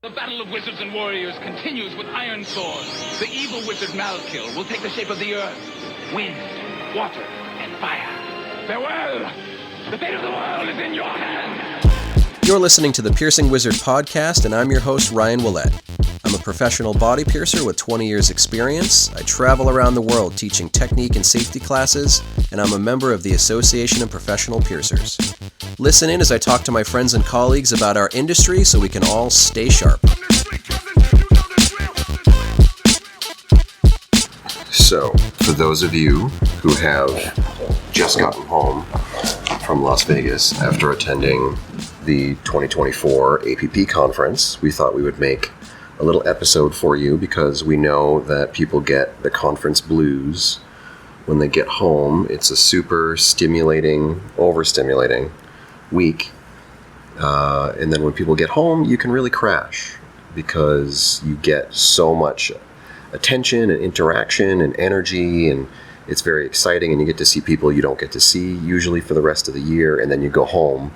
The battle of wizards and warriors continues with iron swords. The evil wizard Malkill will take the shape of the earth, wind, water, and fire. Farewell! The fate of the world is in your hands! You're listening to the Piercing Wizard podcast, and I'm your host, Ryan Willett. I'm a professional body piercer with 20 years experience. I travel around the world teaching technique and safety classes, and I'm a member of the Association of Professional Piercers. Listen in as I talk to my friends and colleagues about our industry so we can all stay sharp. So, for those of you who have just gotten home from Las Vegas after attending the 2024 A.P.P conference, we thought we would make a little episode for you because we know that people get the conference blues when they get home. It's a super stimulating, overstimulating week. And then when people get home, you can really crash because you get so much attention and interaction and energy, and it's very exciting, and you get to see people you don't get to see usually for the rest of the year, and then you go home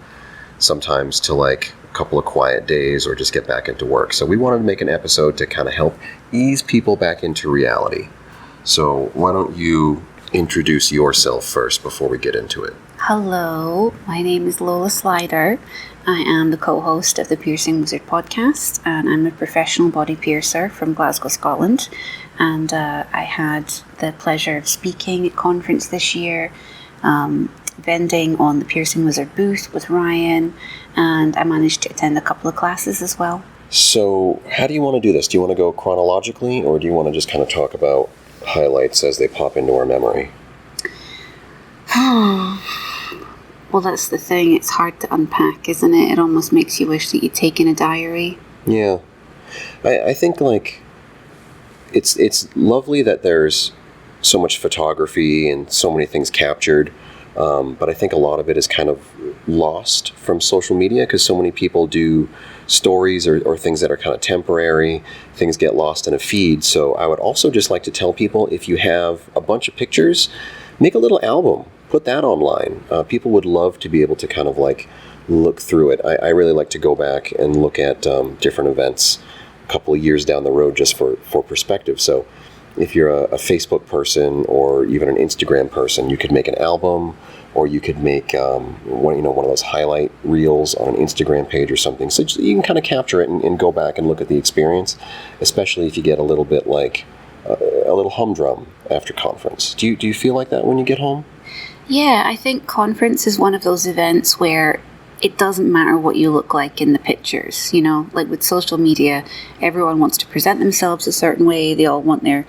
sometimes to like a couple of quiet days or just get back into work. So we wanted to make an episode to kind of help ease people back into reality. So why don't you introduce yourself first before we get into it? Hello, my name is Lola Slider. I am the co-host of the Piercing Wizard podcast, and I'm a professional body piercer from Glasgow, Scotland. And I had the pleasure of speaking at conference this year, vending on the Piercing Wizard booth with Ryan, and I managed to attend a couple of classes as well. So how do you want to do this? Do you want to go chronologically, or do you want to just kind of talk about highlights as they pop into our memory? Well, that's the thing. It's hard to unpack, isn't it? It almost makes you wish that you'd taken a diary. Yeah. I think, like, it's lovely that there's so much photography and so many things captured, but I think a lot of it is kind of lost from social media because so many people do stories or things that are kind of temporary. Things get lost in a feed. So I would also just like to tell people, if you have a bunch of pictures, make a little album. Put that online. People would love to be able to kind of like look through it. I really like to go back and look at different events a couple of years down the road just for perspective. So if you're a Facebook person or even an Instagram person, you could make an album, or you could make one of those highlight reels on an Instagram page or something. So you can kind of capture it and go back and look at the experience, especially if you get a little bit like a little humdrum after conference. Do you feel like that when you get home? Yeah, I think conference is one of those events where it doesn't matter what you look like in the pictures, you know, like with social media, everyone wants to present themselves a certain way. They all want their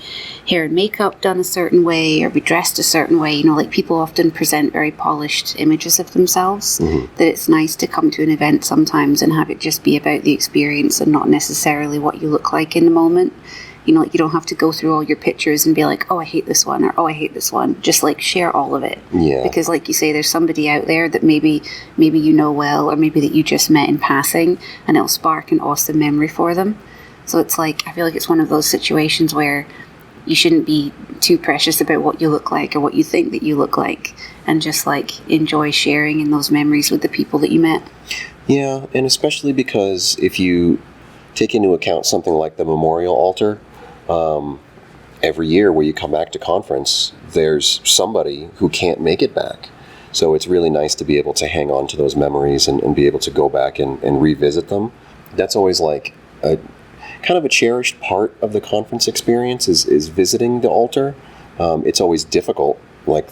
hair and makeup done a certain way or be dressed a certain way. You know, like people often present very polished images of themselves, that it's nice to come to an event sometimes and have it just be about the experience and not necessarily what you look like in the moment. You know, like you don't have to go through all your pictures and be like, oh, I hate this one, or oh, I hate this one. Just like share all of it. Yeah. Because like you say, there's somebody out there that maybe you know well, or maybe that you just met in passing, and it'll spark an awesome memory for them. So it's like, I feel like it's one of those situations where you shouldn't be too precious about what you look like or what you think that you look like, and just like enjoy sharing in those memories with the people that you met. Yeah, and especially because if you take into account something like the memorial altar, every year where you come back to conference, there's somebody who can't make it back. So it's really nice to be able to hang on to those memories and be able to go back and revisit them. That's always like a kind of a cherished part of the conference experience is visiting the altar. It's always difficult. Like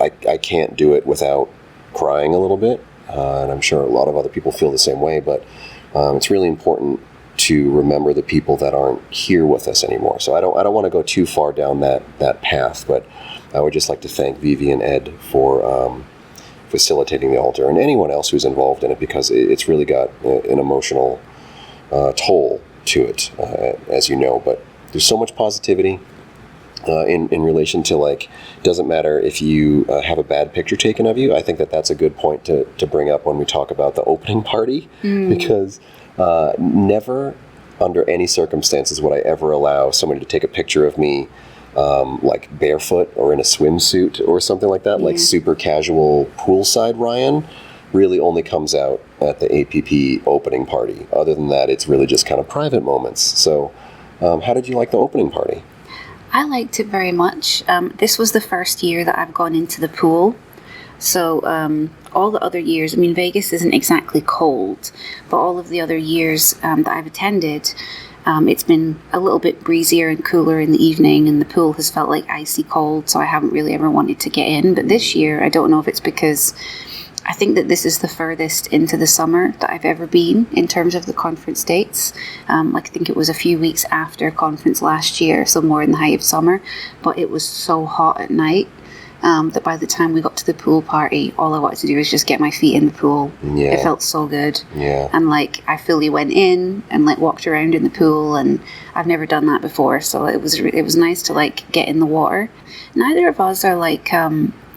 I can't do it without crying a little bit. And I'm sure a lot of other people feel the same way, but it's really important to remember the people that aren't here with us anymore. So I don't want to go too far down that path, but I would just like to thank Vivi and Ed for facilitating the altar, and anyone else who's involved in it, because it's really got an emotional toll to it, as you know. But there's so much positivity in relation to, like, doesn't matter if you have a bad picture taken of you. I think that's a good point to bring up when we talk about the opening party, because never under any circumstances would I ever allow somebody to take a picture of me like barefoot or in a swimsuit or something like that. Like super casual poolside Ryan really only comes out at the A.P.P. opening party. Other than that, it's really just kind of private moments. So, how did you like the opening party? I liked it very much. This was the first year that I've gone into the pool. So all the other years, I mean, Vegas isn't exactly cold, but all of the other years that I've attended, it's been a little bit breezier and cooler in the evening, and the pool has felt like icy cold, so I haven't really ever wanted to get in. But this year, I don't know if it's because I think that this is the furthest into the summer that I've ever been in terms of the conference dates. I think it was a few weeks after conference last year, so more in the height of summer, but it was so hot at night. That by the time we got to the pool party, all I wanted to do was just get my feet in the pool. Yeah. It felt so good. Yeah. And I fully went in and walked around in the pool, and I've never done that before, so it was nice to get in the water. Neither of us are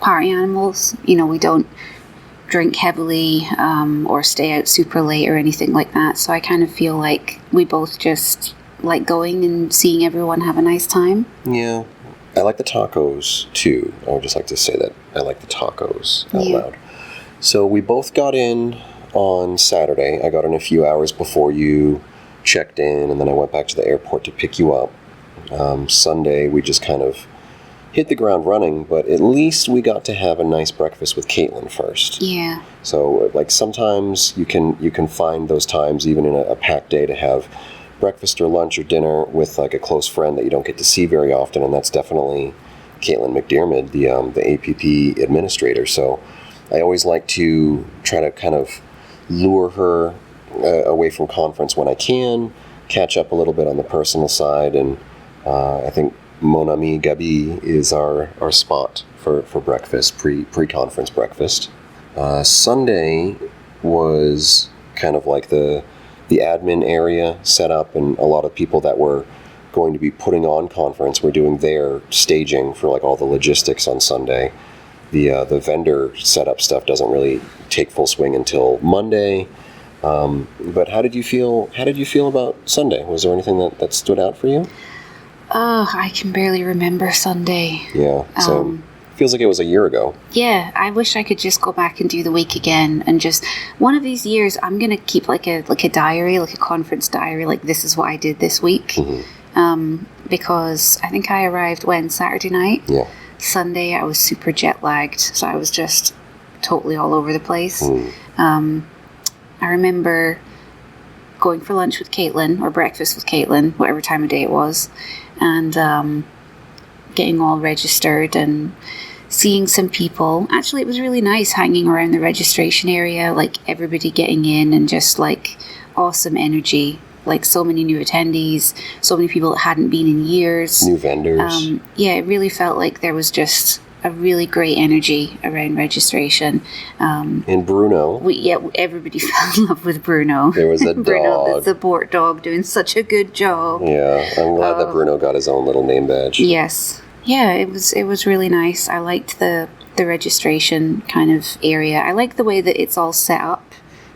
party animals. We don't drink heavily or stay out super late or anything like that. So I kind of feel like we both just like going and seeing everyone have a nice time. Yeah. I like the tacos, too. I would just like to say that I like the tacos out loud. So we both got in on Saturday. I got in a few hours before you checked in, and then I went back to the airport to pick you up. Sunday, we just kind of hit the ground running, but at least we got to have a nice breakfast with Caitlin first. Yeah. So, sometimes you can find those times, even in a packed day, to have breakfast or lunch or dinner with a close friend that you don't get to see very often, and that's definitely Caitlin McDermott, the A.P.P. administrator. So I always like to try to kind of lure her away from conference when I can, catch up a little bit on the personal side, and I think Mon Ami Gabi is our spot for breakfast, pre-conference breakfast. Sunday was kind of like the admin area set up, and a lot of people that were going to be putting on conference were doing their staging for all the logistics on Sunday. The vendor setup stuff doesn't really take full swing until Monday. But how did you feel about Sunday? Was there anything that stood out for you? Oh, I can barely remember Sunday. Yeah. So feels like it was a year ago. Yeah, I wish I could just go back and do the week again, and just one of these years I'm gonna keep a diary, a conference diary, this is what I did this week. Mm-hmm. Because I think I arrived Saturday night. Yeah. Sunday I was super jet lagged, so I was just totally all over the place. I remember going for lunch with Caitlin, or breakfast with Caitlin, whatever time of day it was, and getting all registered and seeing some people. Actually, it was really nice hanging around the registration area, everybody getting in, and just awesome energy. So many new attendees, so many people that hadn't been in years. New vendors. Yeah, it really felt like there was just a really great energy around registration. And Bruno. Everybody fell in love with Bruno. There was a Bruno, dog. the support dog, doing such a good job. Yeah, I'm glad that Bruno got his own little name badge. Yes. Yeah, it was really nice. I liked the registration kind of area. I like the way that it's all set up,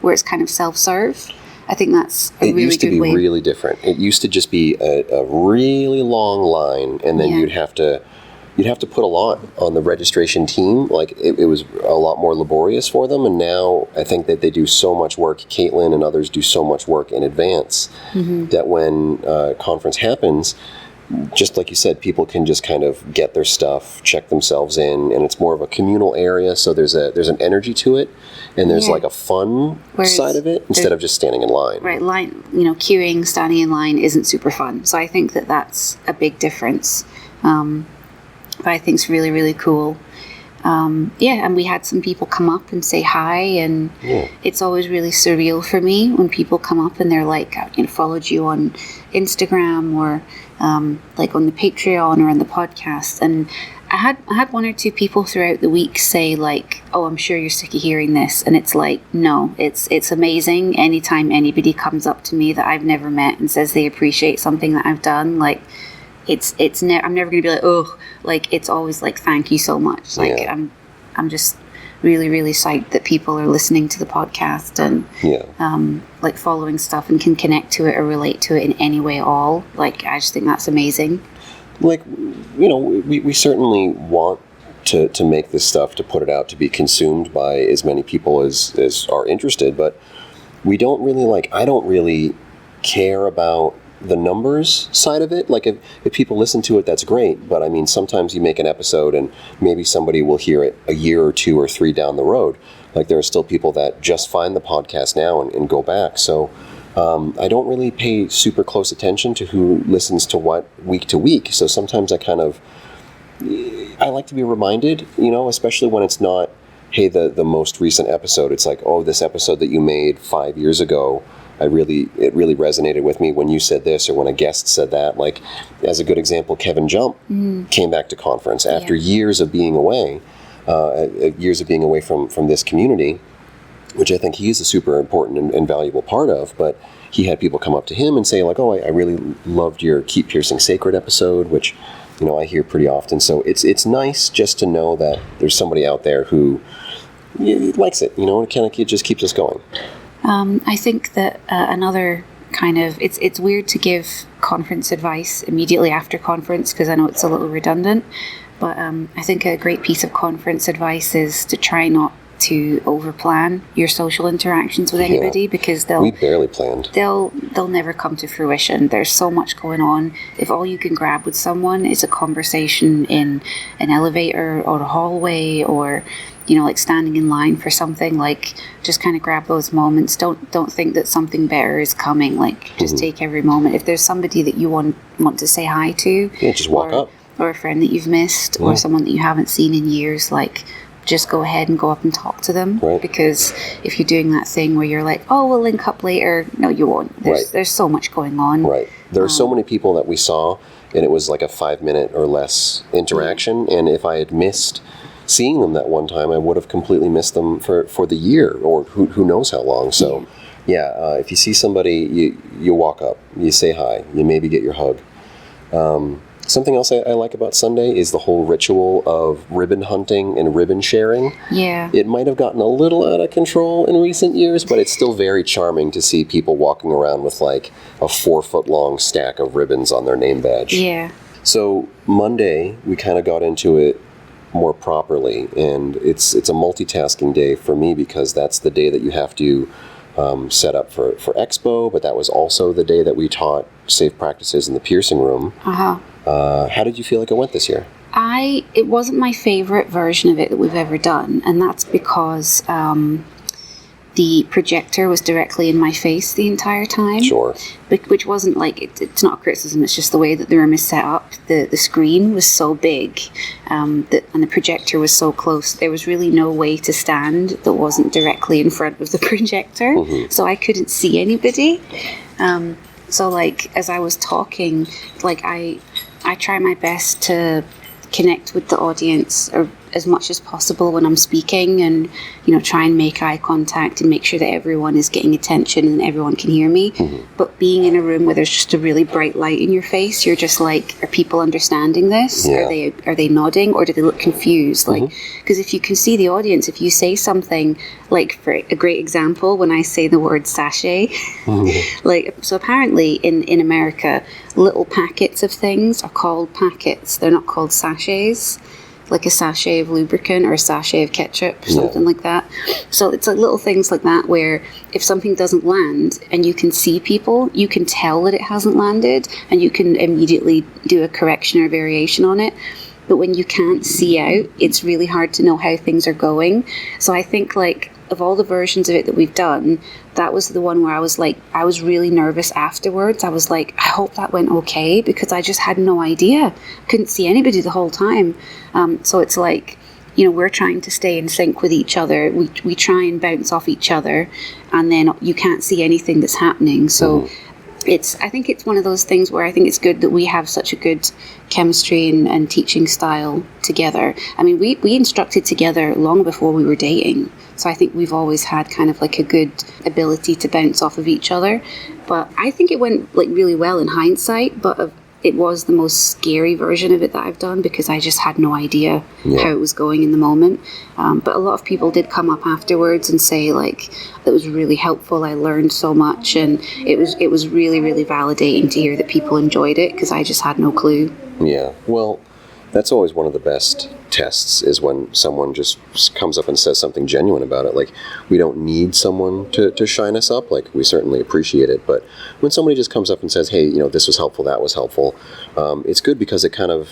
where it's kind of self-serve. I think that's a really good way. It used to be really different. It used to just be a really long line, and then you'd have to put a lot on the registration team. It was a lot more laborious for them, and now I think that they do so much work. Caitlin and others do so much work in advance that when conference happens, just like you said, people can just kind of get their stuff, check themselves in, and it's more of a communal area. So there's an energy to it, and there's a fun side of it instead of just standing in line. Right, queuing, standing in line isn't super fun. So I think that that's a big difference. But I think it's really, really cool. And we had some people come up and say hi, and it's always really surreal for me when people come up and they're followed you on Instagram or on the Patreon or on the podcast. And I had one or two people throughout the week say oh, I'm sure you're sick of hearing this. And it's no, it's amazing. Anytime anybody comes up to me that I've never met and says they appreciate something that I've done, I'm never going to be oh, it's always thank you so much. I'm just really, really psyched that people are listening to the podcast and following stuff and can connect to it or relate to it in any way at all. I just think that's amazing. We certainly want to make this stuff, to put it out, to be consumed by as many people as are interested, but we don't really I don't really care about the numbers side of it. Like if people listen to it, that's great. But I mean, sometimes you make an episode and maybe somebody will hear it a year or 2 or 3 down the road. Like there are still people that just find the podcast now and go back. So I don't really pay super close attention to who listens to what week to week. So sometimes I like to be reminded, especially when it's not, hey, the most recent episode. It's like, oh, this episode that you made 5 years ago, it really resonated with me when you said this or when a guest said that. Like, as a good example, Kevin Jump came back to conference after years of being away, from this community, which I think he is a super important and valuable part of. But he had people come up to him and say, like, oh, I really loved your Keep Piercing Sacred episode, which, I hear pretty often. So it's nice just to know that there's somebody out there who likes it, and it kind of just keeps us going. I think that another kind of, it's weird to give conference advice immediately after conference because I know it's a little redundant, but I think a great piece of conference advice is to try not to overplan your social interactions with anybody because we barely planned. They'll never come to fruition. There's so much going on. If all you can grab with someone is a conversation in an elevator or a hallway or like standing in line for something, like just kind of grab those moments. Don't think that something better is coming. Like just take every moment. If there's somebody that you want to say hi to, just walk up, or a friend that you've missed, or someone that you haven't seen in years, like just go ahead and go up and talk to them. Right. Because if you're doing that thing where you're like, oh, we'll link up later, no, you won't. There's so much going on. Right. There are so many people that we saw, and it was like a 5-minute or less interaction. And if I had missed seeing them that one time, I would have completely missed them for the year or who knows how long. So, if you see somebody, you walk up, you say hi, you maybe get your hug. Something else I like about Sunday is the whole ritual of ribbon hunting and ribbon sharing. Yeah. It might have gotten a little out of control in recent years, but it's still very charming to see people walking around with like a 4-foot-long stack of ribbons on their name badge. Yeah. So Monday, we kind of got into it more properly, and it's a multitasking day for me because that's the day that you have to set up for Expo, but that was also the day that we taught safe practices in the piercing room. How did you feel like it went this year? It wasn't my favorite version of it that we've ever done, and that's because the projector was directly in my face the entire time. Sure. Which wasn't like, it's not a criticism, it's just the way that the room is set up. The screen was so big and the projector was so close. There was really no way to stand that wasn't directly in front of the projector. So I couldn't see anybody. So like, as I was talking, like I try my best to connect with the audience or as much as possible when I'm speaking, and try and make eye contact and make sure that everyone is getting attention and everyone can hear me. But being in a room where there's just a really bright light in your face, you're just like, are people understanding this? Are they nodding, or do they look confused? Like, because if you can see the audience, if you say something, like for a great example, when I say the word sachet, like, so apparently in America, little packets of things are called packets. They're not called sachets. Like a sachet of lubricant or a sachet of ketchup or something like that. So it's like little things like that where if something doesn't land and you can see people, you can tell that it hasn't landed and you can immediately do a correction or variation on it. But when you can't see out, it's really hard to know how things are going. So I think like of all the versions of it that we've done, that was the one where I was really nervous afterwards. I was like, I hope that went okay, because I just had no idea. Couldn't see anybody the whole time. So it's like, we're trying to stay in sync with each other. We try and bounce off each other, and then you can't see anything that's happening. So I think it's one of those things where I think it's good that we have such a good chemistry and teaching style together. I mean, we instructed together long before we were dating. So I think we've always had kind of like a good ability to bounce off of each other. But I think it went like really well in hindsight, but it was the most scary version of it that I've done because I just had no idea how it was going in the moment. But a lot of people did come up afterwards and say like, that was really helpful. I learned so much, and it was really, really validating to hear that people enjoyed it because I just had no clue. Yeah, well, That's always one of the best tests, is when someone just comes up and says something genuine about it. Like, we don't need someone to shine us up. Like, we certainly appreciate it. But when somebody just comes up and says, hey, this was helpful, that was helpful, it's good because it kind of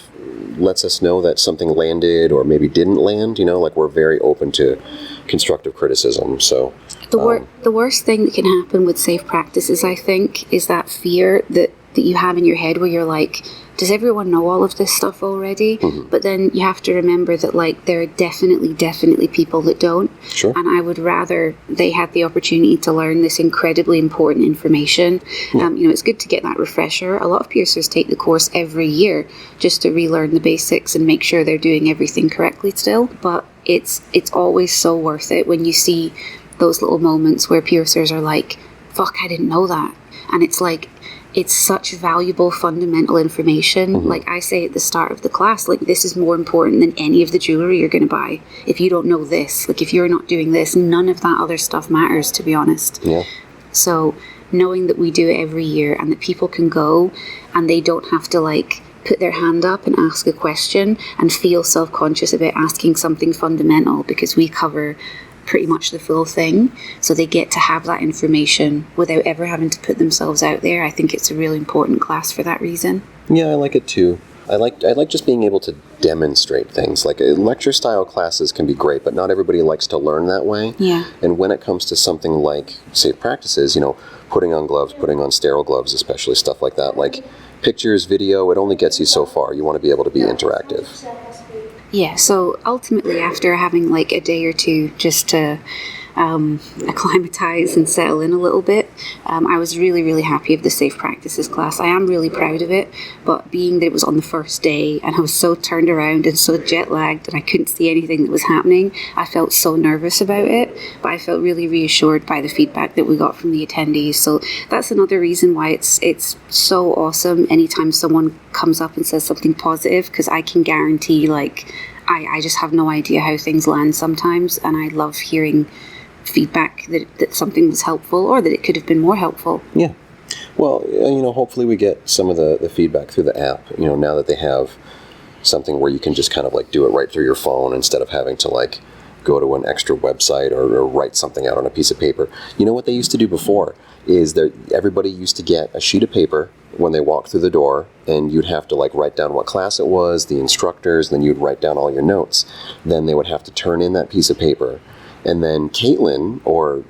lets us know that something landed or maybe didn't land. Like, we're very open to constructive criticism. So the worst thing that can happen with safe practices, I think, is that fear that you have in your head where you're like, does everyone know all of this stuff already? Mm-hmm. But then you have to remember that, like, there are definitely people that don't. Sure. And I would rather they had the opportunity to learn this incredibly important information. Yeah. It's good to get that refresher. A lot of piercers take the course every year just to relearn the basics and make sure they're doing everything correctly still. But it's always so worth it when you see those little moments where piercers are like, fuck, I didn't know that. And it's like, it's such valuable fundamental information. Mm-hmm. Like I say at the start of the class, like, this is more important than any of the jewelry you're going to buy. If you don't know this, like, if you're not doing this, none of that other stuff matters, to be honest. Yeah. So knowing that we do it every year and that people can go and they don't have to, like, put their hand up and ask a question and feel self-conscious about asking something fundamental, because we cover pretty much the full thing, so they get to have that information without ever having to put themselves out there. I think it's a really important class for that reason. Yeah, I like it too. I like just being able to demonstrate things. Like, lecture style classes can be great, but not everybody likes to learn that way. Yeah. And when it comes to something like safe practices, putting on gloves, putting on sterile gloves, especially stuff like that, like pictures, video, it only gets you so far. You want to be able to be interactive. Yeah, so ultimately, after having like a day or two just to acclimatize and settle in a little bit, I was really happy with the safe practices class. I am really proud of it, but being that it was on the first day and I was so turned around and so jet lagged and I couldn't see anything that was happening, I felt so nervous about it. But I felt really reassured by the feedback that we got from the attendees. So that's another reason why it's so awesome anytime someone comes up and says something positive, because I can guarantee, like, I just have no idea how things land sometimes, and I love hearing feedback that something was helpful or that it could have been more helpful. Yeah. Well, hopefully we get some of the feedback through the app, now that they have something where you can just kind of like do it right through your phone instead of having to like go to an extra website or write something out on a piece of paper. What they used to do before is everybody used to get a sheet of paper when they walked through the door, and you'd have to like write down what class it was, the instructors, then you'd write down all your notes. Then they would have to turn in that piece of paper, and then Caitlin or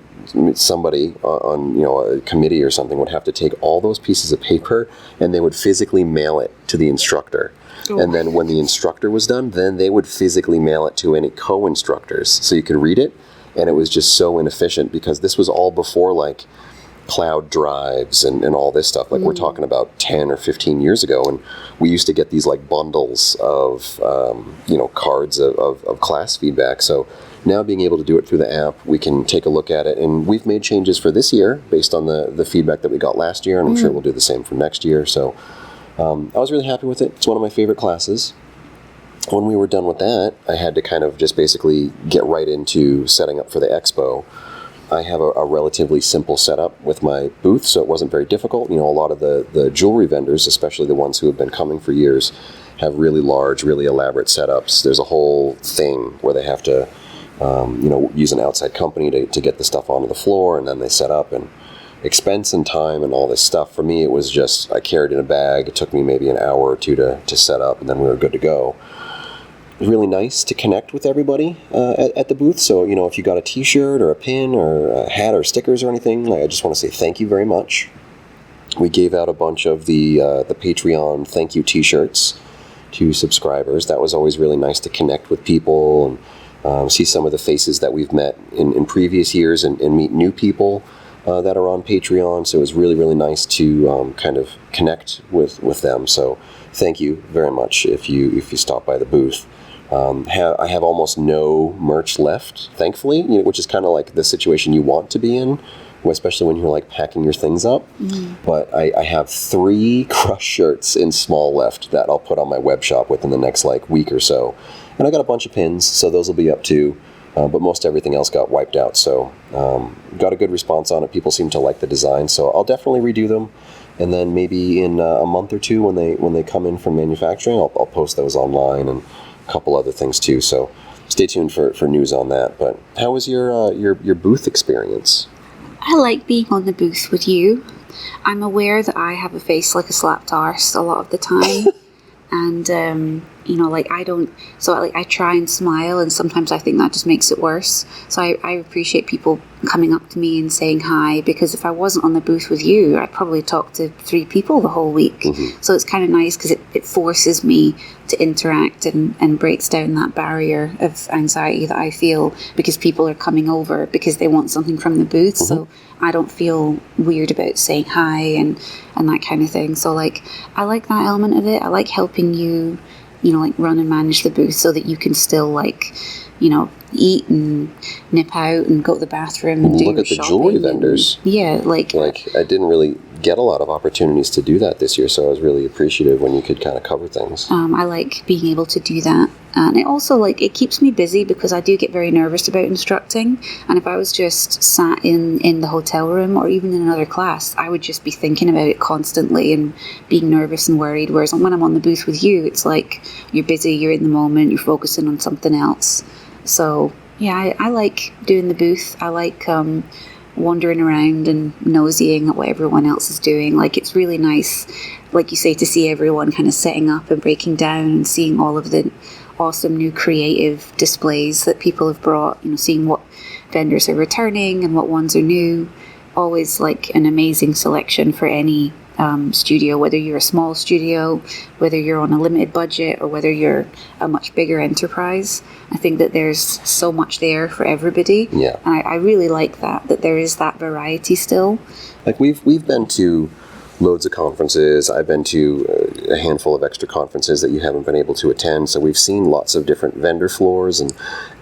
somebody on a committee or something would have to take all those pieces of paper and they would physically mail it to the instructor. Oh. And then when the instructor was done, then they would physically mail it to any co-instructors so you could read it. And it was just so inefficient, because this was all before like cloud drives and all this stuff. Like, we're talking about 10 or 15 years ago, and we used to get these like bundles of cards of class feedback. So now being able to do it through the app, we can take a look at it, and we've made changes for this year based on the feedback that we got last year, and I'm sure we'll do the same for next year. So I was really happy with it. It's one of my favorite classes. When we were done with that, I had to kind of just basically get right into setting up for the expo. I have a relatively simple setup with my booth, so it wasn't very difficult. A lot of the jewelry vendors, especially the ones who have been coming for years, have really large, really elaborate setups. There's a whole thing where they have to use an outside company to get the stuff onto the floor, and then they set up, and expense and time and all this stuff. For me, it was just, I carried in a bag. It took me maybe an hour or two to set up, and then we were good to go. It was really nice to connect with everybody at the booth. So, if you got a t-shirt or a pin or a hat or stickers or anything, I just want to say thank you very much. We gave out a bunch of the Patreon thank you t-shirts to subscribers. That was always really nice to connect with people and see some of the faces that we've met in previous years and meet new people that are on Patreon. So it was really, really nice to kind of connect with them. So thank you very much if you stop by the booth. I have almost no merch left, thankfully, which is kind of like the situation you want to be in, especially when you're like packing your things up. But I have 3 crush shirts in small left that I'll put on my web shop within the next like week or so. And I got a bunch of pins, so those will be up too. But most everything else got wiped out, so got a good response on it. People seem to like the design, so I'll definitely redo them. And then maybe in a month or two, when they come in from manufacturing, I'll post those online and a couple other things too. So stay tuned for news on that. But how was your booth experience? I like being on the booth with you. I'm aware that I have a face like a slapped arse a lot of the time. And, I try and smile, and sometimes I think that just makes it worse. So I appreciate people coming up to me and saying hi, because if I wasn't on the booth with you, I'd probably talk to 3 people the whole week. Mm-hmm. So it's kind of nice because it forces me to interact and breaks down that barrier of anxiety that I feel because people are coming over because they want something from the booth. Mm-hmm. So I don't feel weird about saying hi and that kind of thing. So I like that element of it. I like helping you, run and manage the booth so that you can still eat and nip out and go to the bathroom and do look at the shopping jewelry vendors. Yeah, like I didn't really get a lot of opportunities to do that this year, so I was really appreciative when you could kind of cover things. I like being able to do that, and it also it keeps me busy because I do get very nervous about instructing, and if I was just sat in the hotel room or even in another class, I would just be thinking about it constantly and being nervous and worried, whereas when I'm on the booth with you, it's like you're busy, you're in the moment, you're focusing on something else. So yeah, I like doing the booth. I like wandering around and nosying at what everyone else is doing. It's really nice, like you say, to see everyone kind of setting up and breaking down and seeing all of the awesome new creative displays that people have brought, seeing what vendors are returning and what ones are new. Always an amazing selection for any studio, whether you're a small studio, whether you're on a limited budget, or whether you're a much bigger enterprise. I think that there's so much there for everybody. Yeah. And I really like that there is that variety still. We've been to loads of conferences. I've been to a handful of extra conferences that you haven't been able to attend. So we've seen lots of different vendor floors and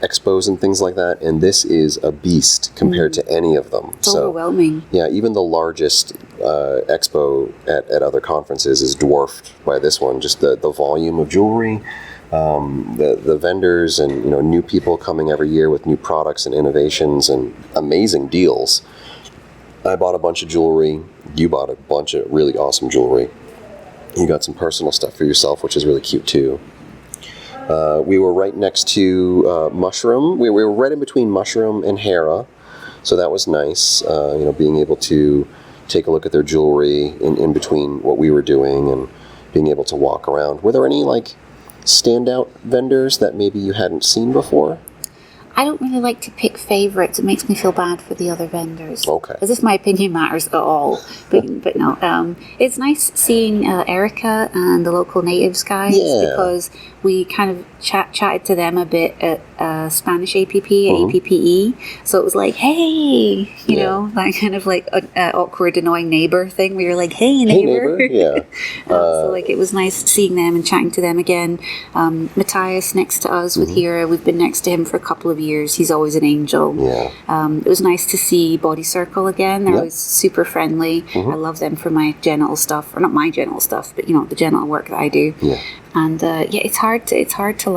expos and things like that. And this is a beast compared to any of them. It's overwhelming. Yeah, even the largest expo at other conferences is dwarfed by this one. Just the volume of jewelry, the vendors, and new people coming every year with new products and innovations and amazing deals. I bought a bunch of jewelry. You bought a bunch of really awesome jewelry. You got some personal stuff for yourself, which is really cute too. We were right next to Mushroom. We were right in between Mushroom and Hera, so that was nice. Being able to take a look at their jewelry in between what we were doing and being able to walk around. Were there any standout vendors that maybe you hadn't seen before? I don't really like to pick favorites. It makes me feel bad for the other vendors. Okay. As if my opinion matters at all. But no. It's nice seeing Erica and the local natives guys, because we kind of chatted to them a bit at Spanish A.P.P. at A.P.P.E. So it was hey, that kind of awkward, annoying neighbor thing where you're hey, neighbor. Hey, neighbor, yeah. So it was nice seeing them and chatting to them again. Matthias next to us with Hera, we've been next to him for a couple of years. He's always an angel. Yeah. It was nice to see Body Circle again. They're always super friendly. I love them for my genital stuff, or not my genital stuff, but the genital work that I do. Yeah. And it's hard to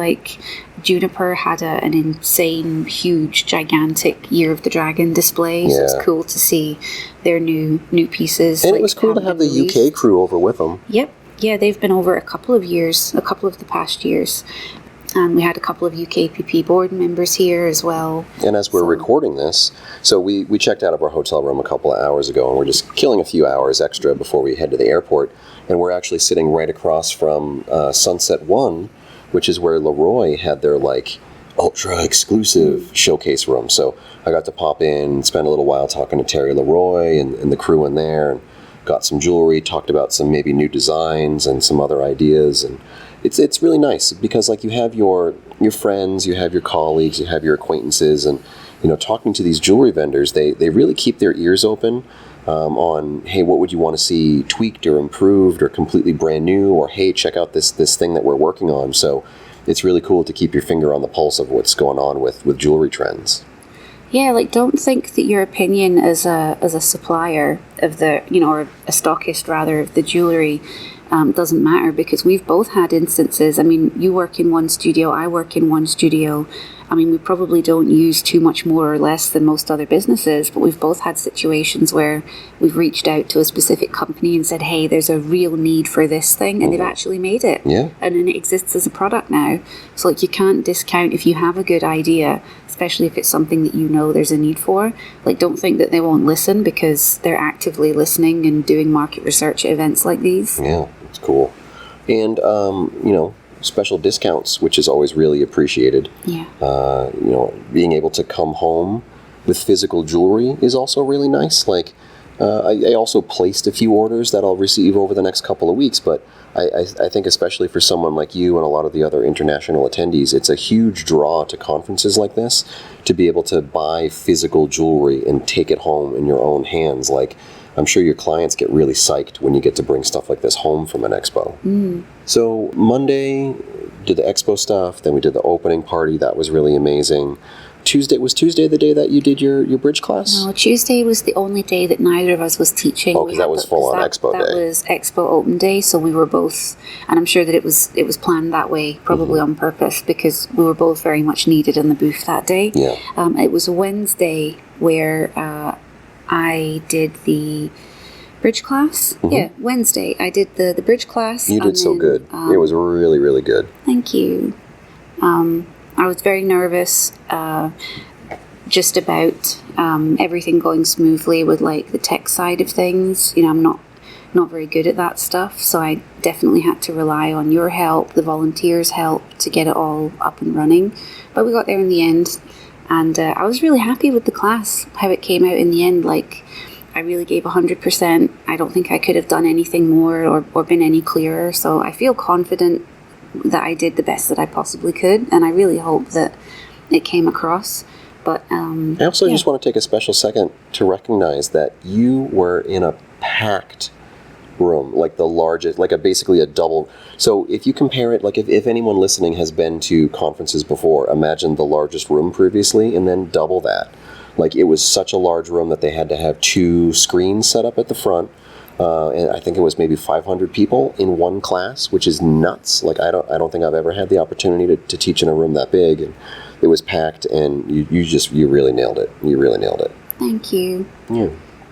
Juniper had an insane, huge, gigantic Year of the Dragon display. So it's cool to see their new pieces. And it was cool to have the UK crew over with them. Yep. Yeah, they've been over a couple of the past years. And we had a couple of UK A.P.P. board members here as well. And as we're recording this, so we checked out of our hotel room a couple of hours ago, and we're just killing a few hours extra before we head to the airport. And we're actually sitting right across from Sunset One, which is where Leroy had their ultra exclusive showcase room. So I got to pop in, spend a little while talking to Terry Leroy and the crew in there, and got some jewelry, talked about some maybe new designs and some other ideas. And it's really nice because you have your friends, you have your colleagues, you have your acquaintances, and talking to these jewelry vendors, they really keep their ears open on, hey, what would you want to see tweaked or improved or completely brand new, or hey, check out this thing that we're working on. So it's really cool to keep your finger on the pulse of what's going on with jewelry trends. Yeah, don't think that your opinion as a supplier the, or a stockist rather of the jewelry, doesn't matter, because we've both had instances. I mean, you work in one studio, I work in one studio. I mean, we probably don't use too much more or less than most other businesses, but we've both had situations where we've reached out to a specific company and said, hey, there's a real need for this thing, and they've actually made it. Yeah. And then it exists as a product now. So, like, you can't discount if you have a good idea, especially if it's something that there's a need for. Like, don't think that they won't listen, because they're actively listening and doing market research at events like these. Yeah, it's cool. And, special discounts, which is always really appreciated. Yeah. Being able to come home with physical jewelry is also really nice. Like, I also placed a few orders that I'll receive over the next couple of weeks, but I think especially for someone like you and a lot of the other international attendees, it's a huge draw to conferences like this to be able to buy physical jewelry and take it home in your own hands. Like, I'm sure your clients get really psyched when you get to bring stuff like this home from an expo. So Monday, did the expo stuff, then we did the opening party. That was really amazing. Was Tuesday the day that you did your bridge class? No, Tuesday was the only day that neither of us was teaching. Oh, because that was full-on expo day. That was expo open day, so we were both, and I'm sure that it was planned that way, probably on purpose, because we were both very much needed in the booth that day. Yeah. It was Wednesday where I did the bridge class. Yeah, Wednesday I did the bridge class. You did so good. It was really, really good. Thank you. I was very nervous just about everything going smoothly with, like, the tech side of things. I'm not very good at that stuff, so I definitely had to rely on your help, the volunteers' help, to get it all up and running. But we got there in the end, and I was really happy with the class, how it came out in the end. Like, I really gave 100%. I don't think I could have done anything more or been any clearer, so I feel confident that I did the best that I possibly could, and I really hope that it came across. But I also just want to take a special second to recognize that you were in a packed room, like the largest, like basically a double. So if you compare it, like if anyone listening has been to conferences before, imagine the largest room previously and then double that. Like, it was such a large room that they had to have 2 screens set up at the front. And I think it was maybe 500 people in one class, which is nuts. Like, I don't think I've ever had the opportunity to teach in a room that big. And it was packed, and you really nailed it. You really nailed it. Thank you. Yeah.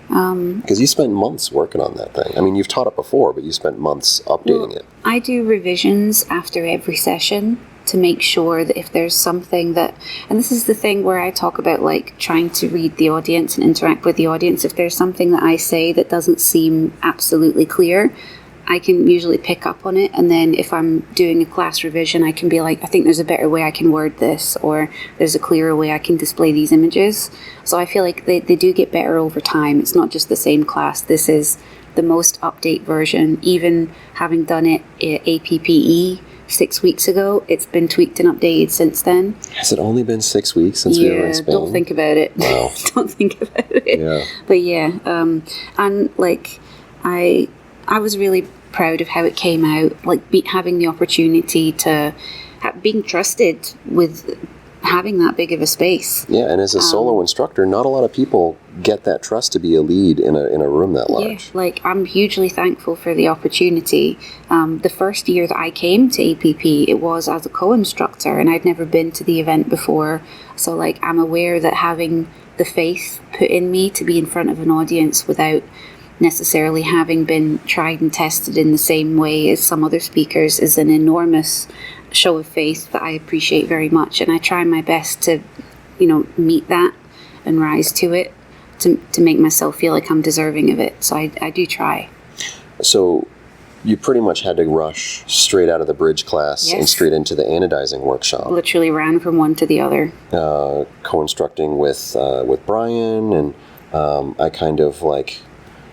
Because you spent months working on that thing. I mean, you've taught it before, but you spent months updating it. I do revisions after every session to make sure that if there's something that, and this is the thing where I talk about, like, trying to read the audience and interact with the audience. If there's something that I say that doesn't seem absolutely clear, I can usually pick up on it, and then if I'm doing a class revision, I can be like, I think there's a better way I can word this, or there's a clearer way I can display these images. So I feel like they do get better over time. It's not just the same class. This is the most update version. Even having done it at A.P.P. 6 weeks ago, it's been tweaked and updated since then. Has it only been 6 weeks since we were in Spain? Don't think about it. Wow. Don't think about it. Yeah. But yeah, and like I was really proud of how it came out. Like, having the opportunity to being trusted with having that big of a space. Yeah, and as a solo instructor, not a lot of people get that trust to be a lead in a room that large. Yeah, like, I'm hugely thankful for the opportunity. The first year that I came to A.P.P., it was as a co-instructor, and I'd never been to the event before. So, like, I'm aware that having the faith put in me to be in front of an audience without necessarily having been tried and tested in the same way as some other speakers is an enormous show of faith that I appreciate very much, and I try my best to, meet that and rise to it to make myself feel like I'm deserving of it. So I do try. So you pretty much had to rush straight out of the bridge class and straight into the anodizing workshop. Literally ran from one to the other. Co-instructing with Brian, and I kind of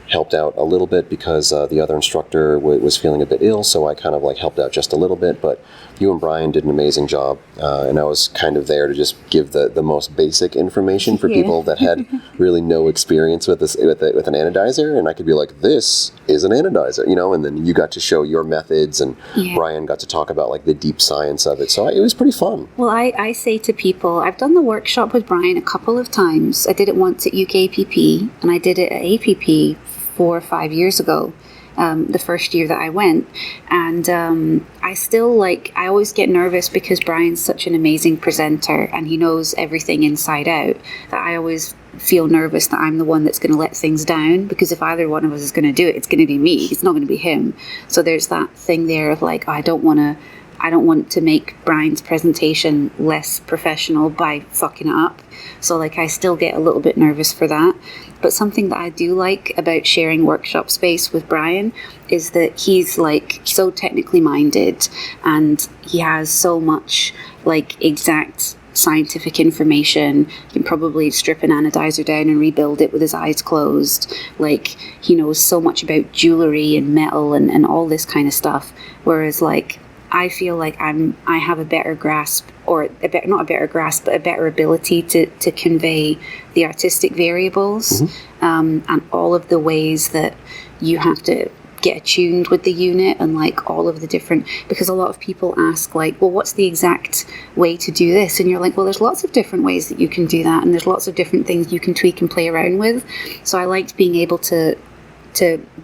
helped out a little bit because the other instructor was feeling a bit ill, so I kind of helped out just a little bit, but you and Brian did an amazing job, and I was kind of there to just give the most basic information for people that had really no experience with an anodizer, and I could be like, this is an anodizer, and then you got to show your methods, and Brian got to talk about the deep science of it, so it was pretty fun. Well, I say to people, I've done the workshop with Brian a couple of times. I did it once at UK A.P.P, and I did it at A.P.P 4 or 5 years ago, the first year that I went. And I still, like, I always get nervous because Brian's such an amazing presenter and he knows everything inside out, that I always feel nervous that I'm the one that's going to let things down, because if either one of us is going to do it, it's going to be me. It's not going to be him. So there's that thing there of like, I don't want to make Brian's presentation less professional by fucking it up. So like, I still get a little bit nervous for that. But something that I do like about sharing workshop space with Brian is that he's like so technically minded, and he has so much like exact scientific information. He can probably strip an anodizer down and rebuild it with his eyes closed. Like, he knows so much about jewelry and metal and all this kind of stuff. Whereas like, I feel like I have a better grasp, or not a better grasp, but a better ability to convey the artistic variables, and all of the ways that you have to get attuned with the unit, and like all of the different, because a lot of people ask like, well, what's the exact way to do this? And you're like, well, there's lots of different ways that you can do that, and there's lots of different things you can tweak and play around with. So I liked being able to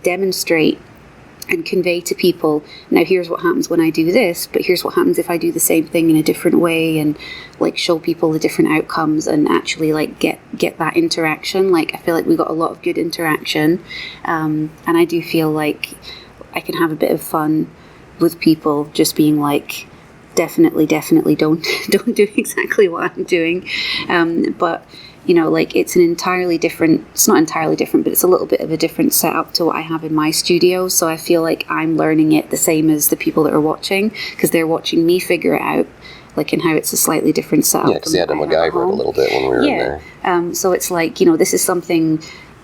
demonstrate and convey to people, now here's what happens when I do this, but here's what happens if I do the same thing in a different way, and like show people the different outcomes and actually like get that interaction. Like, I feel like we got a lot of good interaction, and I do feel like I can have a bit of fun with people just being like, definitely don't do exactly what I'm doing, but you know, like, it's not entirely different, but it's a little bit of a different setup to what I have in my studio. So I feel like I'm learning it the same as the people that are watching, because they're watching me figure it out, like, in how it's a slightly different setup. Yeah, because they had to MacGyver it a little bit when we were in there. So it's like, you know, this is something,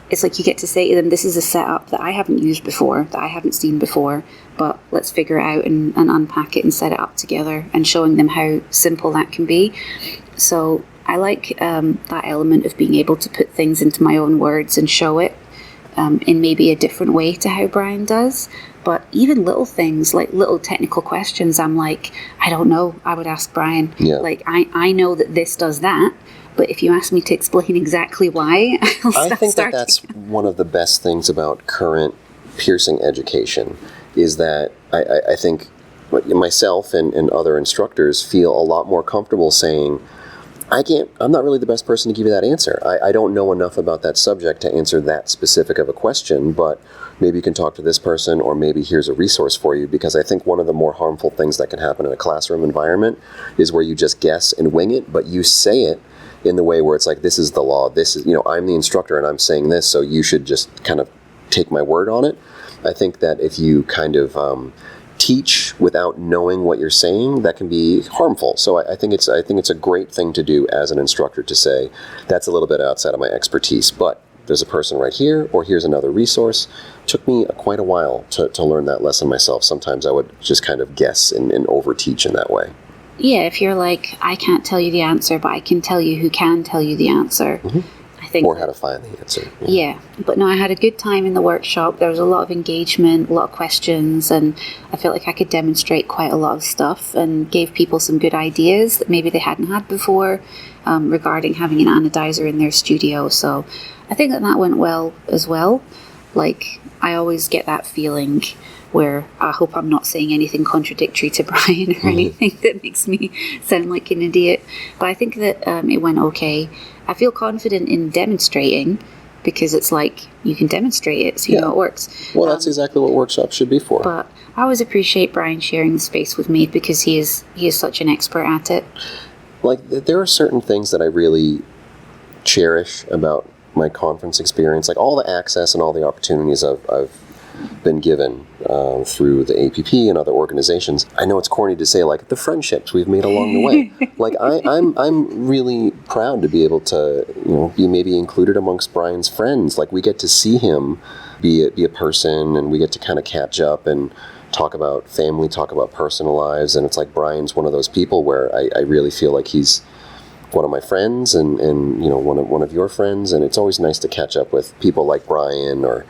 it's like you get to say to them, this is a setup that I haven't used before, that I haven't seen before, but let's figure it out and unpack it and set it up together, and showing them how simple that can be. So I like that element of being able to put things into my own words and show it in maybe a different way to how Brian does. But even little things, like little technical questions, I'm like, I don't know, I would ask Brian. Yeah. Like, I know that this does that, but if you ask me to explain exactly why, I think that's one of the best things about current piercing education, is that I think myself and other instructors feel a lot more comfortable saying, I'm not really the best person to give you that answer. I don't know enough about that subject to answer that specific of a question, but maybe you can talk to this person, or maybe here's a resource for you. Because I think one of the more harmful things that can happen in a classroom environment is where you just guess and wing it, but you say it in the way where it's like, this is the law, this is, you know, I'm the instructor and I'm saying this, so you should just kind of take my word on it. I think that if you kind of teach without knowing what you're saying, that can be harmful. So I think it's a great thing to do as an instructor, to say, that's a little bit outside of my expertise, but there's a person right here, or here's another resource. It took me quite a while to learn that lesson myself. Sometimes I would just kind of guess and over-teach in that way. Yeah, if you're like, I can't tell you the answer, but I can tell you who can tell you the answer. I think, or how to find the answer. Yeah, but no, I had a good time in the workshop. There was a lot of engagement, a lot of questions, and I felt like I could demonstrate quite a lot of stuff and gave people some good ideas that maybe they hadn't had before, regarding having an anodizer in their studio. So I think that went well as well. Like, I always get that feeling where I hope I'm not saying anything contradictory to Brian or anything that makes me sound like an idiot. But I think that it went okay. I feel confident in demonstrating, because it's like, you can demonstrate it, so you know it works. Well, that's exactly what workshops should be for. But I always appreciate Brian sharing the space with me, because he is such an expert at it. Like, there are certain things that I really cherish about my conference experience, like all the access and all the opportunities I've been given through the A.P.P. and other organizations. I know it's corny to say, like, the friendships we've made along the way. Like, I'm really proud to be able to, you know, be maybe included amongst Brian's friends. Like, we get to see him be a person, and we get to kind of catch up and talk about family, talk about personal lives. And it's like, Brian's one of those people where I really feel like he's one of my friends, and you know, one of your friends. And it's always nice to catch up with people like Brian or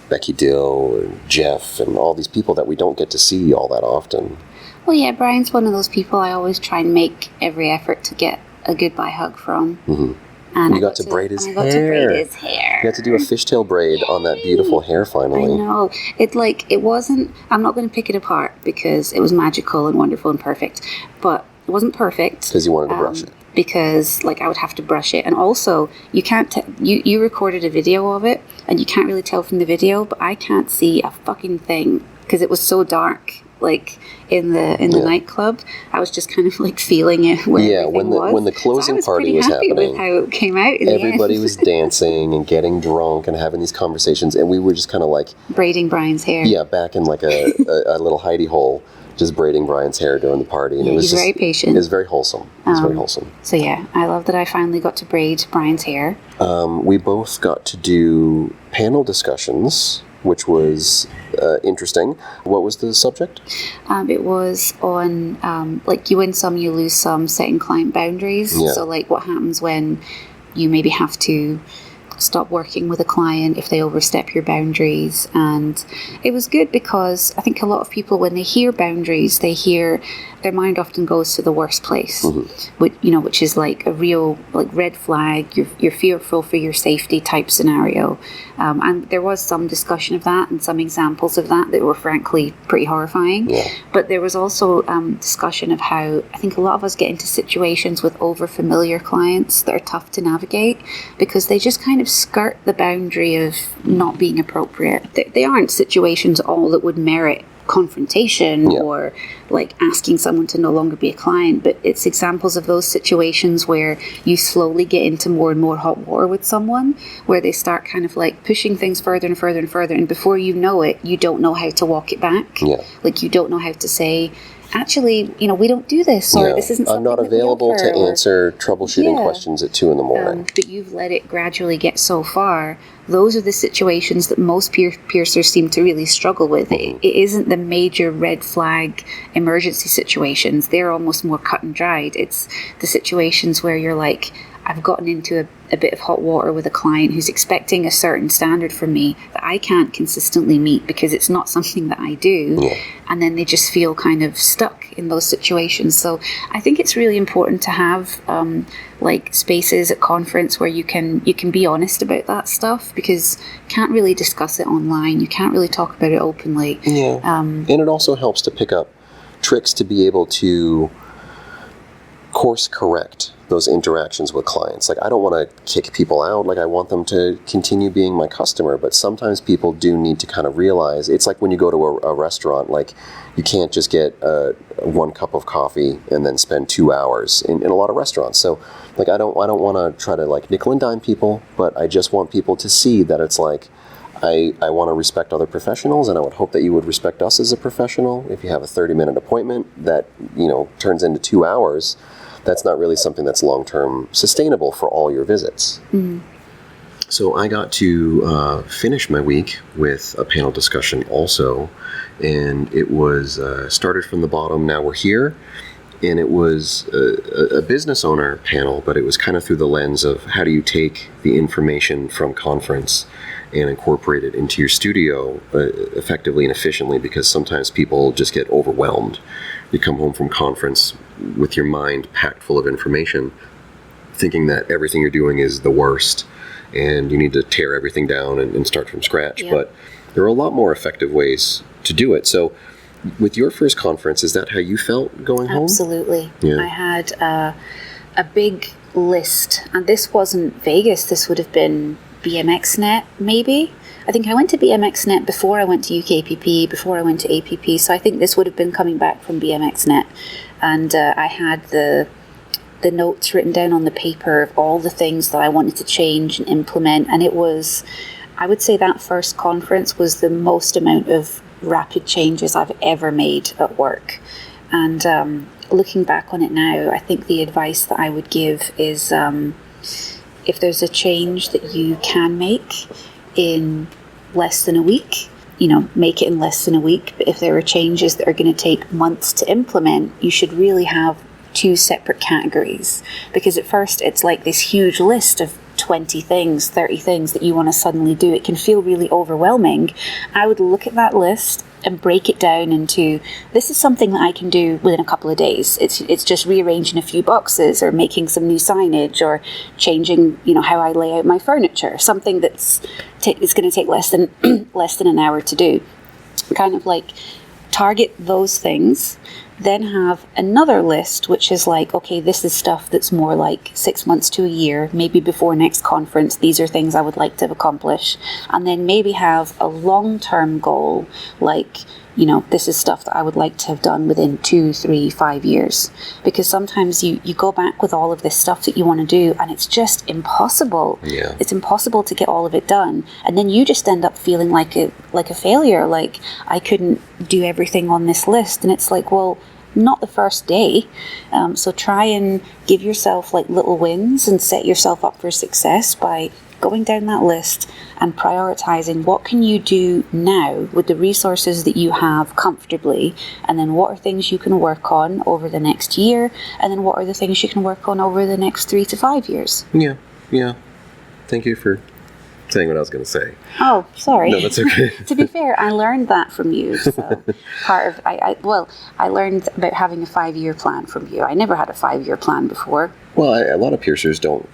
Becky Dill and Jeff and all these people that we don't get to see all that often. Well, yeah, Brian's one of those people I always try and make every effort to get a goodbye hug from. And You got to braid his I got to hair. braid his hair. You got to do a fishtail braid on that beautiful hair I finally. know. It wasn't, I'm not going to pick it apart because it was magical and wonderful and perfect, but it wasn't perfect. Because you wanted to brush it. Because I would have to brush it, and also you can't you recorded a video of it, and you can't really tell from the video, but I can't see a fucking thing because it was so dark. Like in the nightclub, I was just kind of like feeling it. Where everything was. When the closing party was was happening, with how it came out. Everybody was dancing and getting drunk and having these conversations, and we were just kind of like braiding Brian's hair. Yeah, back in like a little hidey hole, just braiding Brian's hair during the party, and it was he's just very patient. It was very wholesome. It was very wholesome. So yeah, I love that I finally got to braid Brian's hair. We both got to do panel discussions, which was interesting. What was the subject? It was on like you win some, you lose some, setting client boundaries. Yeah. So like what happens when you maybe have to stop working with a client if they overstep your boundaries. And it was good because I think a lot of people, when they hear boundaries, their mind often goes to the worst place, which is like a real like red flag. You're fearful for your safety type scenario. And there was some discussion of that and some examples of that were frankly pretty horrifying. Yeah. But there was also discussion of how I think a lot of us get into situations with over-familiar clients that are tough to navigate because they just kind of skirt the boundary of not being appropriate. They aren't situations at all that would merit confrontation or like asking someone to no longer be a client, but it's examples of those situations where you slowly get into more and more hot water with someone, where they start kind of like pushing things further and further and further, and before you know it, you don't know how to walk it back. Like you don't know how to say, actually, we don't do this, or this isn't something I'm not available to answer troubleshooting questions at 2 a.m. But you've let it gradually get so far. Those are the situations that most piercers seem to really struggle with. It isn't the major red flag emergency situations. They're almost more cut and dried. It's the situations where you're like, I've gotten into a bit of hot water with a client who's expecting a certain standard from me that I can't consistently meet because it's not something that I do. And then they just feel kind of stuck in those situations. So I think it's really important to have like spaces at conference where you can be honest about that stuff, because you can't really discuss it online. You can't really talk about it openly. And it also helps to pick up tricks to be able to course correct those interactions with clients. Like, I don't want to kick people out. Like, I want them to continue being my customer, but sometimes people do need to kind of realize, it's like when you go to a restaurant, like, you can't just get 1 cup of coffee and then spend 2 hours in a lot of restaurants. So, like, I don't want to try to, like, nickel and dime people, but I just want people to see that it's like, I want to respect other professionals, and I would hope that you would respect us as a professional. If you have a 30-minute appointment that, turns into 2 hours, that's not really something that's long-term sustainable for all your visits. So I got to finish my week with a panel discussion also, and it was started from the bottom, now we're here, and it was a business owner panel, but it was kind of through the lens of how do you take the information from conference and incorporate it into your studio effectively and efficiently, because sometimes people just get overwhelmed. You come home from conference with your mind packed full of information, thinking that everything you're doing is the worst, and you need to tear everything down and start from scratch. But there are a lot more effective ways to do it. So with your first conference, is that how you felt going home? Absolutely. I had a big list, and this wasn't Vegas. This would have been BMXNet, maybe. I think I went to BMXNet before I went to UK-A.P.P., before I went to A.P.P., so I think this would have been coming back from BMXNet. And I had the notes written down on the paper of all the things that I wanted to change and implement, and it was, I would say that first conference was the most amount of rapid changes I've ever made at work. And looking back on it now, I think the advice that I would give is if there's a change that you can make in less than a week, make it in less than a week. But if there are changes that are going to take months to implement, you should really have 2 separate categories, because at first it's like this huge list of 20 things, 30 things that you want to suddenly do. It can feel really overwhelming. I would look at that list and break it down into, this is something that I can do within a couple of days. It's just rearranging a few boxes or making some new signage or changing, how I lay out my furniture. Something it's going to take less than an hour to do. Kind of like target those things, then have another list which is like, okay, this is stuff that's more like 6 months to a year, maybe before next conference, these are things I would like to accomplish. And then maybe have a long-term goal, like, this is stuff that I would like to have done within 2, 3, 5 years. Because sometimes you go back with all of this stuff that you want to do and it's just impossible. Yeah. It's impossible to get all of it done. And then you just end up feeling like a failure, like I couldn't do everything on this list. And it's like, well, not the first day. So try and give yourself like little wins and set yourself up for success by going down that list and prioritizing what can you do now with the resources that you have comfortably, and then what are things you can work on over the next year, and then what are the things you can work on over the next 3 to 5 years. Yeah. Thank you for saying what I was going to say. Oh, sorry. No, that's okay. To be fair, I learned that from you. So I learned about having a 5-year plan from you. I never had a 5-year plan before. Well, a lot of piercers don't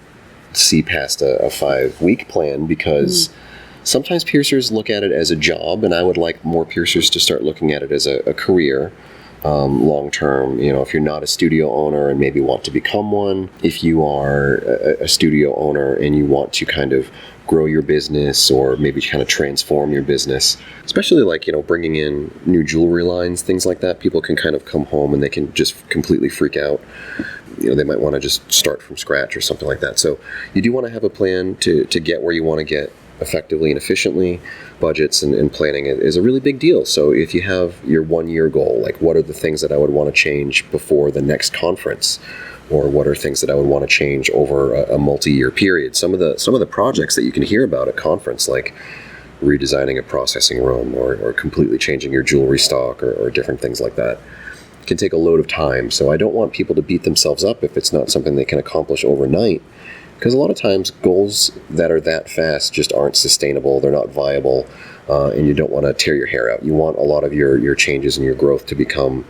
see past a 5-week plan because sometimes piercers look at it as a job, and I would like more piercers to start looking at it as a career. Long term, if you're not a studio owner and maybe want to become one, if you are a studio owner and you want to kind of grow your business or maybe kind of transform your business, especially like, bringing in new jewelry lines, things like that, people can kind of come home and they can just completely freak out. They might want to just start from scratch or something like that. So you do want to have a plan to get where you want to get effectively and efficiently. Budgets and planning is a really big deal. So if you have your 1-year goal, like what are the things that I would want to change before the next conference? Or what are things that I would want to change over a multi-year period? Some of the projects that you can hear about at conference, like redesigning a processing room or completely changing your jewelry stock or different things like that, can take a load of time. So I don't want people to beat themselves up if it's not something they can accomplish overnight. Because a lot of times goals that are that fast just aren't sustainable, they're not viable, and you don't want to tear your hair out. You want a lot of your changes and your growth to become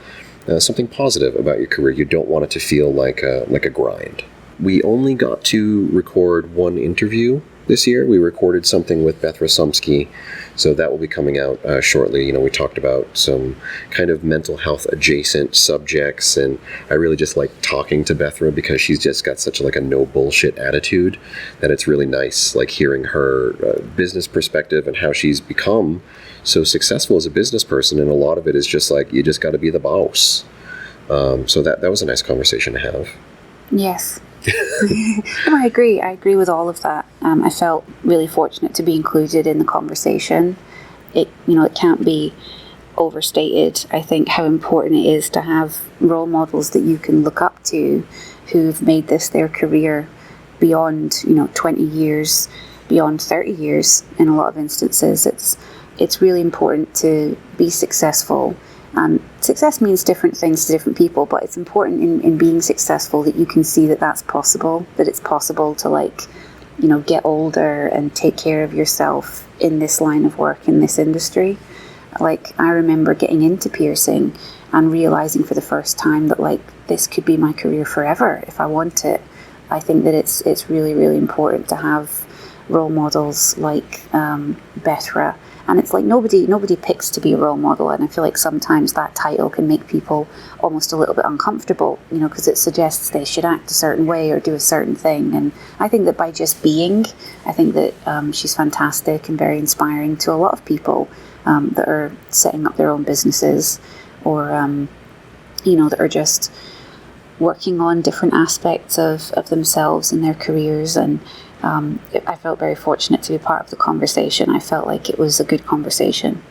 something positive about your career. You don't want it to feel like a grind. We only got to record one interview this year. We recorded something with Beth Rasumsky, so that will be coming out shortly. We talked about some kind of mental health adjacent subjects, and I really just like talking to Bethra because she's just got such like a no bullshit attitude that it's really nice like hearing her business perspective and how she's become so successful as a business person. And a lot of it is just like, you just got to be the boss. So that was a nice conversation to have. Yes. No, I agree with all of that. I felt really fortunate to be included in the conversation. It can't be overstated, I think, how important it is to have role models that you can look up to who've made this their career beyond 20 years, beyond 30 years in a lot of instances. It's really important to be successful. Success means different things to different people, but it's important in being successful that you can see that that's possible, that it's possible to get older and take care of yourself in this line of work, in this industry. Like, I remember getting into piercing and realizing for the first time that this could be my career forever if I want it. I think that it's really, really important to have role models like Bethra. And it's like nobody picks to be a role model, and I feel like sometimes that title can make people almost a little bit uncomfortable, because it suggests they should act a certain way or do a certain thing. And I think that by just being, I think that she's fantastic and very inspiring to a lot of people that are setting up their own businesses or, that are just working on different aspects of themselves and their careers. And I felt very fortunate to be part of the conversation. I felt like it was a good conversation.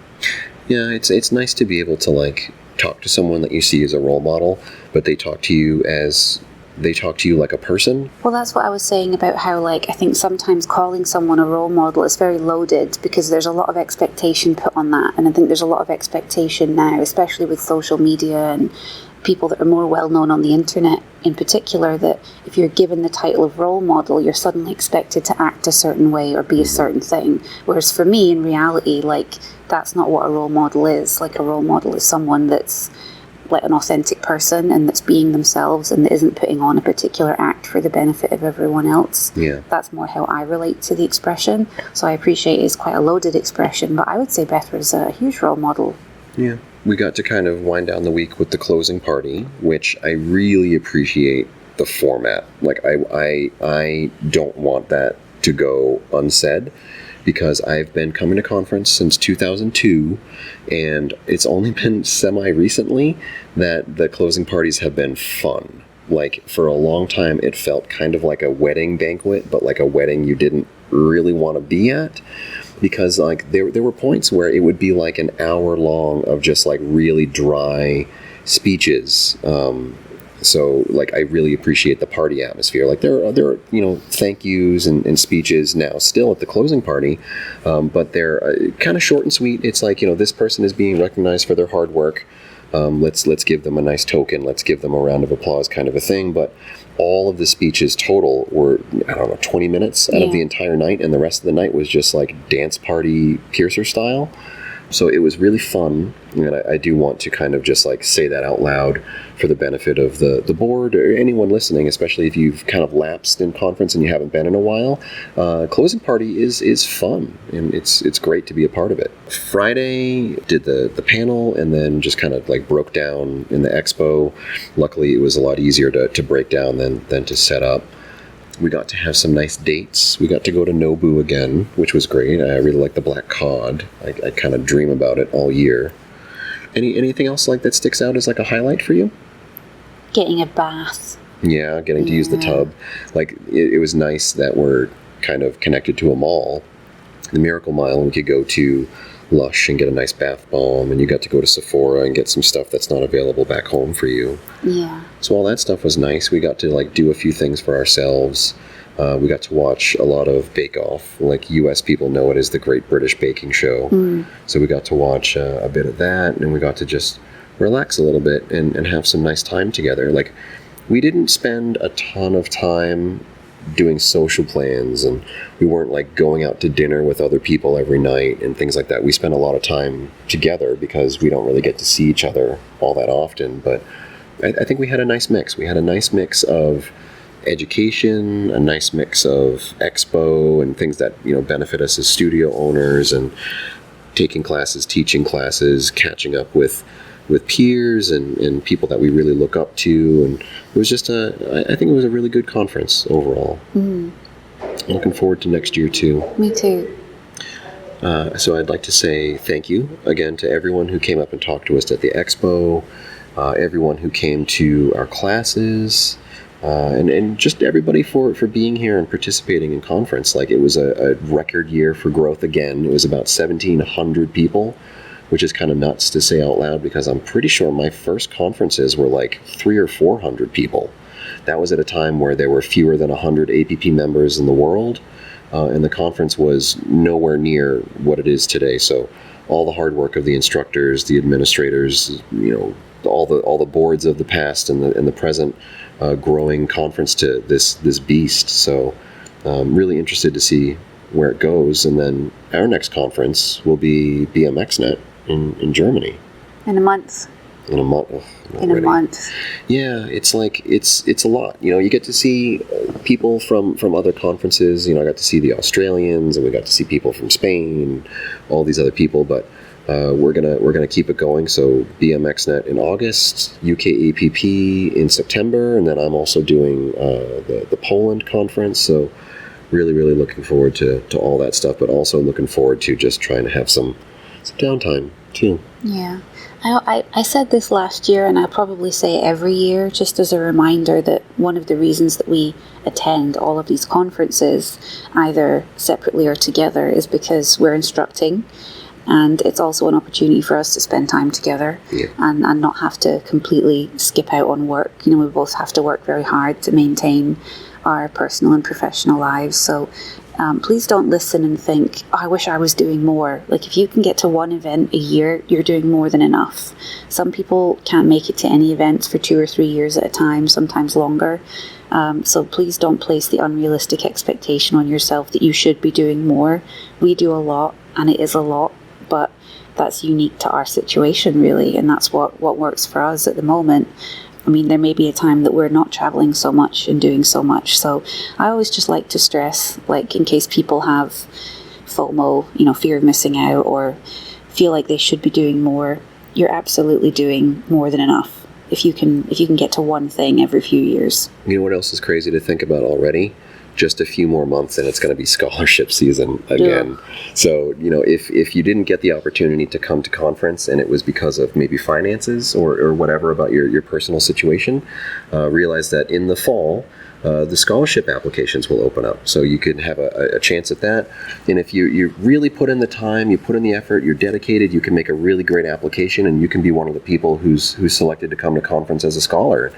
Yeah, it's nice to be able to talk to someone that you see as a role model, but they talk to you like a person. Well, that's what I was saying about how I think sometimes calling someone a role model is very loaded because there's a lot of expectation put on that, and I think there's a lot of expectation now, especially with social media and people that are more well known on the internet in particular, that if you're given the title of role model, you're suddenly expected to act a certain way or be a certain thing. Whereas for me, in reality, like, that's not what a role model is. Like, a role model is someone that's like an authentic person and that's being themselves and that isn't putting on a particular act for the benefit of everyone else. Yeah. That's more how I relate to the expression. So I appreciate it's quite a loaded expression, but I would say Beth was a huge role model. Yeah. We got to kind of wind down the week with the closing party, which I really appreciate the format. Like, I don't want that to go unsaid, because I've been coming to conference since 2002, and it's only been semi-recently that the closing parties have been fun. Like, for a long time, it felt kind of like a wedding banquet, but like a wedding you didn't really want to be at. Because, like, there were points where it would be like an hour long of just like really dry speeches. So, like, I really appreciate the party atmosphere. Like, there are thank yous and speeches now still at the closing party, but they're kind of short and sweet. It's like, this person is being recognized for their hard work. Let's give them a nice token. Let's give them a round of applause, kind of a thing. But all of the speeches total were, 20 minutes out of the entire night, and the rest of the night was just like dance party Piercer style. So it was really fun, and I do want to kind of just like say that out loud for the benefit of the board or anyone listening, especially if you've kind of lapsed in conference and you haven't been in a while. Closing party is fun, and it's great to be a part of it. Friday did the panel, and then just kind of like broke down in the expo. Luckily, it was a lot easier to break down than to set up. We got to have some nice dates. We got to go to Nobu again, which was great. I really like the black cod. I kind of dream about it all year. Anything else like that sticks out as like a highlight for you? Getting a bath. Yeah, getting to use the tub. Like, it was nice that we're kind of connected to a mall. The Miracle Mile, we could go to Lush and get a nice bath bomb, and you got to go to Sephora and get some stuff that's not available back home for you. Yeah. So all that stuff was nice. We got to like do a few things for ourselves. We got to watch a lot of Bake Off. Like, US people know it as the Great British Baking Show. So we got to watch a bit of that, and we got to just relax a little bit and have some nice time together. Like, we didn't spend a ton of time doing social plans, and we weren't like going out to dinner with other people every night and things like that. We spent a lot of time together because we don't really get to see each other all that often, but I think we had a nice mix. We had a nice mix of education, a nice mix of expo and things that benefit us as studio owners, and taking classes, teaching classes, catching up with peers and people that we really look up to. And it was just I think it was a really good conference overall. Looking forward to next year too. Me too. So I'd like to say thank you again to everyone who came up and talked to us at the expo, everyone who came to our classes, and just everybody for being here and participating in conference. Like, it was a record year for growth again. It was about 1,700 people, which is kind of nuts to say out loud, because I'm pretty sure my first conferences were like 300 or 400 people. That was at a time where there were fewer than 100 A.P.P. members in the world, and the conference was nowhere near what it is today. So all the hard work of the instructors, the administrators, all the boards of the past and the present, growing conference to this beast. So really interested to see where it goes. And then our next conference will be BMXNet in Germany. In a month. In a month. In a month. Yeah, it's like it's a lot. You get to see people from other conferences. I got to see the Australians, and we got to see people from Spain, and all these other people. But we're gonna keep it going. So BMXNet in August, UK A.P.P. in September, and then I'm also doing the Poland conference. So really looking forward to all that stuff, but also looking forward to just trying to have some downtime too. Yeah. I said this last year, and I'll probably say it every year, just as a reminder that one of the reasons that we attend all of these conferences, either separately or together, is because we're instructing, and it's also an opportunity for us to spend time together and not have to completely skip out on work. We both have to work very hard to maintain our personal and professional lives. So Please don't listen and think, oh, I wish I was doing more. Like, if you can get to one event a year, you're doing more than enough. Some people can't make it to any events for 2 or 3 years at a time, sometimes longer. So please don't place the unrealistic expectation on yourself that you should be doing more. We do a lot, and it is a lot, but that's unique to our situation, really, and that's what works for us at the moment. I mean, there may be a time that we're not traveling so much and doing so much. So I always just like to stress, like, in case people have FOMO, fear of missing out, or feel like they should be doing more, you're absolutely doing more than enough. If you can get to one thing every few years. You know what else is crazy to think about already? Just a few more months and it's going to be scholarship season again. Yeah. So, if you didn't get the opportunity to come to conference and it was because of maybe finances or whatever about your personal situation, realize that in the fall, the scholarship applications will open up. So you can have a chance at that. And if you really put in the time, you put in the effort, you're dedicated, you can make a really great application and you can be one of the people who's selected to come to conference as a scholar.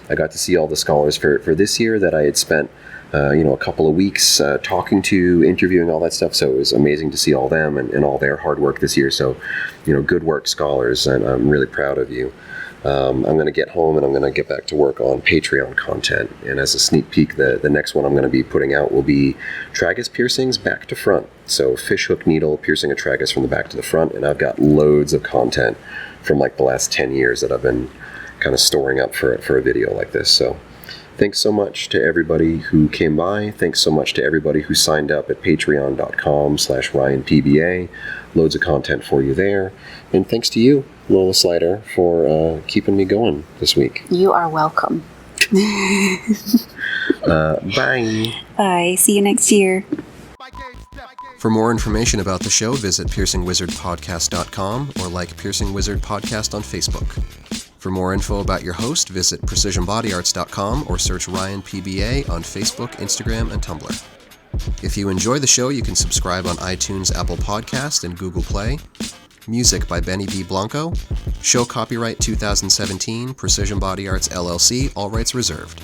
I got to see all the scholars for this year that I had spent a couple of weeks talking to, interviewing, all that stuff. So it was amazing to see all them and all their hard work this year. So, good work, scholars, and I'm really proud of you. I'm going to get home and I'm going to get back to work on Patreon content. And as a sneak peek, the next one I'm going to be putting out will be tragus piercings back to front. So fishhook needle piercing a tragus from the back to the front. And I've got loads of content from like the last 10 years that I've been kind of storing up for a video like this. So thanks so much to everybody who came by. Thanks so much to everybody who signed up at patreon.com/RyanPBA. Loads of content for you there. And thanks to you, Lola Slider, for keeping me going this week. You are welcome. Bye. Bye. See you next year. For more information about the show, visit piercingwizardpodcast.com or like Piercing Wizard Podcast on Facebook. For more info about your host, visit precisionbodyarts.com or search Ryan PBA on Facebook, Instagram, and Tumblr. If you enjoy the show, you can subscribe on iTunes, Apple Podcast, and Google Play. Music by Benny B. Blanco. Show copyright 2017, Precision Body Arts LLC, all rights reserved.